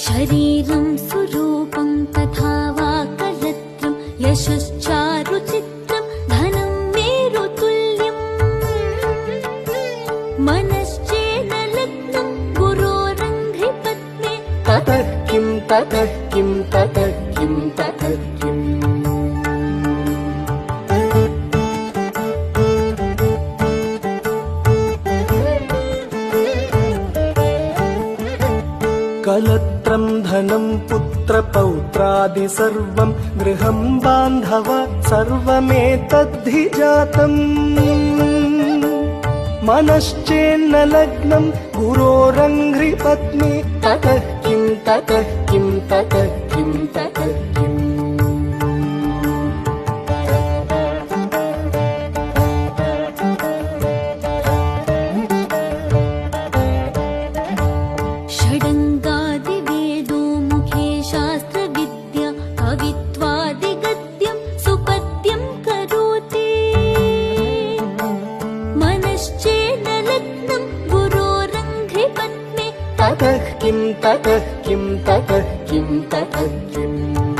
शरीरं सुरूपं तथा वा करत्रं यशश्चारुचित्रं धनं मेरुतुल्यम् मनश्चेन लग्नं गुरोरङ्घ्रिपत्ने ततः किं ततः किं ततः किं ततः किम् कलत्रं धनं पुत्रपौत्रादि सर्वं गृहं बान्धव सर्वमेतद्धि जातम् मनश्चेन्न लग्नं गुरोरङ्घ्रिपत्नी ततः किं ततः किं ततः किं ततः किम् षडङ्गादिवेदो मुखे शास्त्रविद्या कवित्वादिगद्यं सुपद्यं करोति मनश्चेन लग्नं गुरोरङ्घ्रिपत्ने ततः किं ततः किं ततः किं ततः किम्